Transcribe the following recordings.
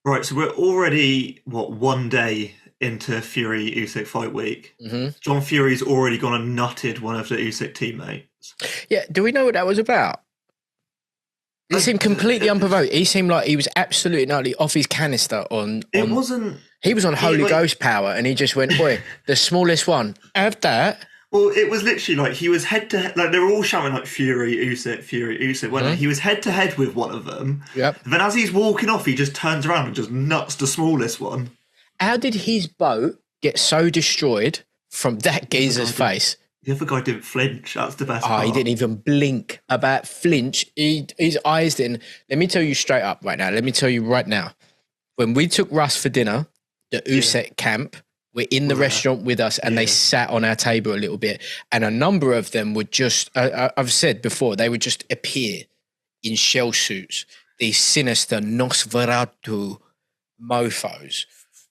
Right, so we're already, one day into Fury Usyk fight week. John Fury's already gone and nutted one of the Usyk teammates. Yeah, do we know what that was about? He seemed completely unprovoked. He seemed like he was absolutely and utterly off his canister on. It wasn't. He was on Holy Ghost power, and he just went, "Boy, the smallest one, have that." Well, it was literally like he was head to head. Like they were all shouting like Fury Usyk, weren't they? He was head to head with one of them. Yep. Then as he's walking off, he just turns around and just nuts the smallest one. How did his boat get so destroyed from that geezer's face? The other guy didn't flinch. That's the best part. He didn't even blink about flinch. His eyes didn't. Let me tell you straight up right now. Let me tell you right now. When we took Russ for dinner, the Usyk camp were in the restaurant with us, and they sat on our table a little bit. And a number of them would just, I've said before, they would just appear in shell suits, these sinister Nosferatu mofos.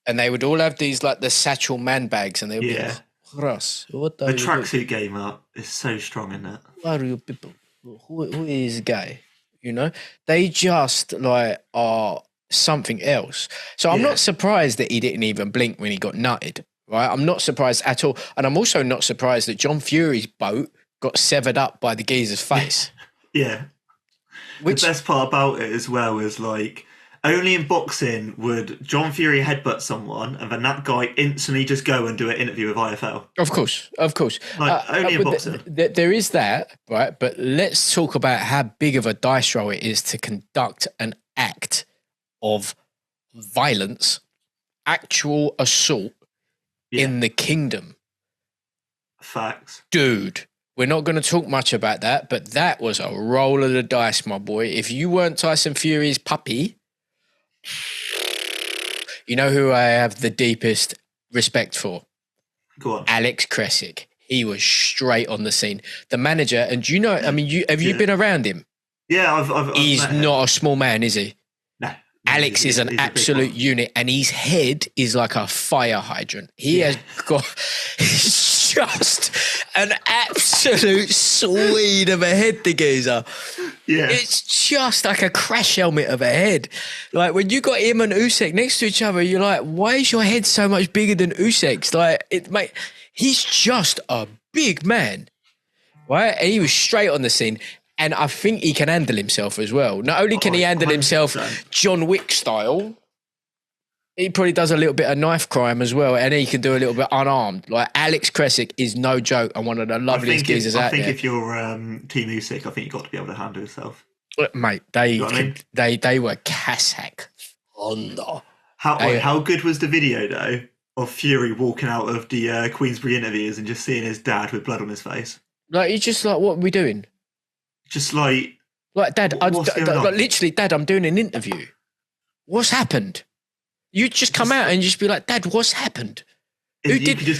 And they would all have these, like, the satchel man bags, and they would be like, Russ, what the tracksuit game up is so strong in that. Why are you people? Who is gay? You know, they just like are something else. So I'm not surprised that he didn't even blink when he got nutted. Right, I'm not surprised at all, and I'm also not surprised that John Fury's boat got severed up by the geezer's face. Yeah. The best part about it as well is like, only in boxing would John Fury headbutt someone and then that guy instantly just go and do an interview with IFL. Of course. Like, only in boxing. There is that, right? But let's talk about how big of a dice roll it is to conduct an act of violence, actual assault in the kingdom. Facts. Dude. We're not going to talk much about that, but that was a roll of the dice, my boy. If you weren't Tyson Fury's puppy, you know who I have the deepest respect for? Go on. Alex Kressick. He was straight on the scene. The manager, and you know, I mean, have you been around him? Yeah, I've He's not a small man, is he? No. Alex is an absolute unit, and his head is like a fire hydrant. He has got... just an absolute Swede of a head, the geezer. Yeah. It's just like a crash helmet of a head. Like, when you got him and Usyk next to each other, you're like, why is your head so much bigger than Usyk's? Like, he's just a big man, right? And he was straight on the scene. And I think he can handle himself as well. Not only can he handle 100%. Himself John Wick style, he probably does a little bit of knife crime as well, and he can do a little bit unarmed. Like, Alex Kressick is no joke and one of the loveliest geezers out there. I think if you're Team Usyk, I think you've got to be able to handle yourself. Mate, they were Cossack thunder. How good was the video, though, of Fury walking out of the Queensbury interviews and just seeing his dad with blood on his face? Like, he's just like, what are we doing? Just like... Dad, literally, Dad, I'm doing an interview. What's happened? You just come out and just be like, Dad, what's happened? Who did? Do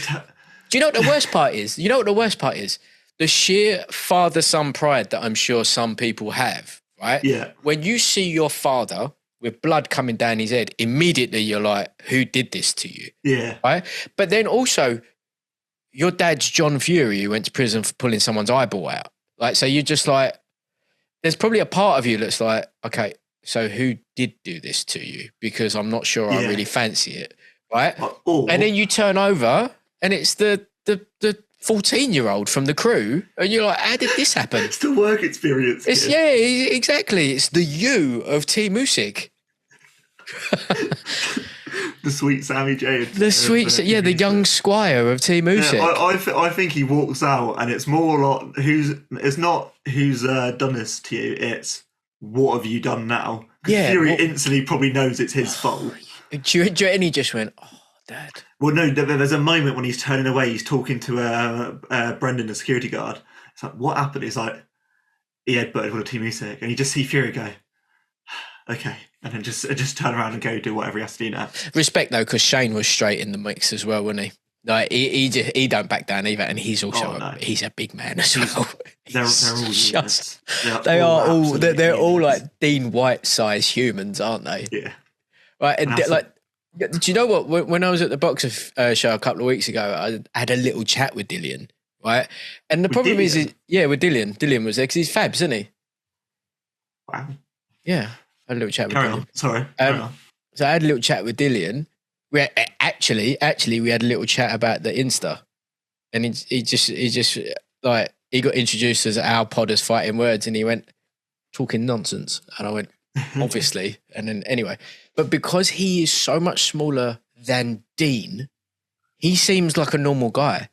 you know what the worst part is? The sheer father-son pride that I'm sure some people have, right? Yeah. When you see your father with blood coming down his head, immediately you're like, who did this to you? Yeah. Right? But then also, your dad's John Fury who went to prison for pulling someone's eyeball out. Like, so you're just like, there's probably a part of you that's like, okay, so who did do this to you? Because I'm not sure I really fancy it, right? And then you turn over and it's the 14-year-old from the crew, and you're like, how did this happen? It's the work experience. Exactly. It's the you of Team Usyk. The sweet Sammy J. The young squire of Team Usyk. Yeah, I think he walks out and it's more like it's not who's done this to you, it's what have you done now? Because Fury instantly probably knows it's his fault. Do you reckon he just went, oh, Dad? Well, no, there's a moment when he's turning away, he's talking to Brendan, the security guard. It's like, what happened? He's like, he headbutted one of Team Usyk, and you just see Fury go, okay, and then just turn around and go do whatever he has to do now. Respect, though, because Shane was straight in the mix as well, wasn't he? Like, he don't back down either, and he's also he's a big man as well. They're all just, they're all like Dean White size humans, aren't they? Yeah. Right, and do you know what? When I was at the boxer show a couple of weeks ago, I had a little chat with Dillian, right? And the problem is, with Dillian. Dillian was there because he's Fabs, isn't he? Wow. Yeah, I had a little chat with Dillian. Sorry. Carry on. So I had a little chat with Dillian. Actually, we had a little chat about the Insta, and he just like he got introduced as our podders fighting words, and he went talking nonsense, and I went obviously, and then anyway, but because he is so much smaller than Dean, he seems like a normal guy.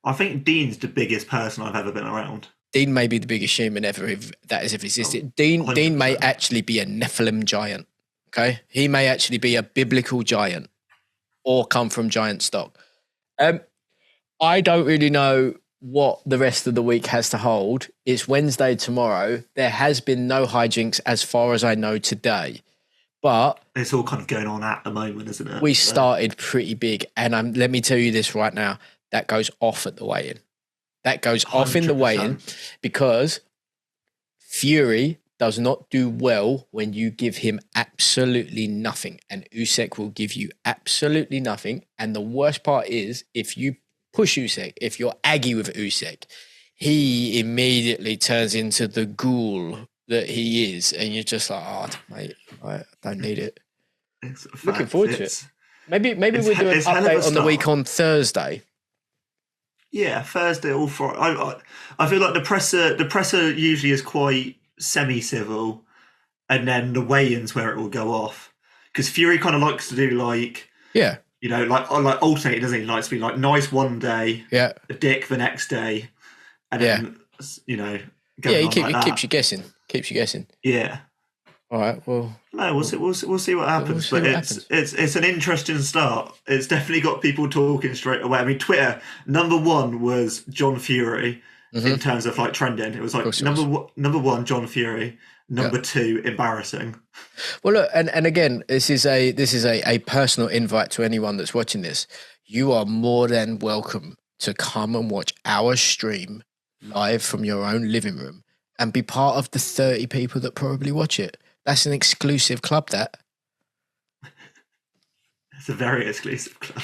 I think Dean's the biggest person I've ever been around. Dean may be the biggest human ever that has ever existed. Dean may actually be a Nephilim giant. Okay, he may actually be a biblical giant, or come from giant stock. I don't really know what the rest of the week has to hold. It's Wednesday tomorrow. There has been no hijinks as far as I know today, but it's all kind of going on at the moment, isn't it? We started pretty big, and let me tell you this right now: that goes off at the weigh-in. That goes 100%. Off in the weigh-in because Fury does not do well when you give him absolutely nothing, and Usyk will give you absolutely nothing. And the worst part is, if you push Usyk, if you're aggy with Usyk, he immediately turns into the ghoul that he is, and you're just like, oh, mate, I don't need it. Looking forward to it. Maybe we'll do an update on the week on Thursday. Yeah, Thursday or Friday. I feel like the presser usually is quite semi-civil, and then the weigh-ins where it will go off. Because Fury kind of likes to do like, yeah, you know, like alternate, doesn't he? He likes to be like nice one day, yeah, a dick the next day, and then you know, he keeps you guessing. Yeah. All right. Well, no, we'll see what happens. But it's an interesting start. It's definitely got people talking straight away. I mean, Twitter number one was John Fury in terms of like trending. It was like number one John Fury, number two embarrassing. Well, look, and again, this is a personal invite to anyone that's watching this. You are more than welcome to come and watch our stream live from your own living room and be part of the 30 people that probably watch it. That's an exclusive club, that. It's a very exclusive club.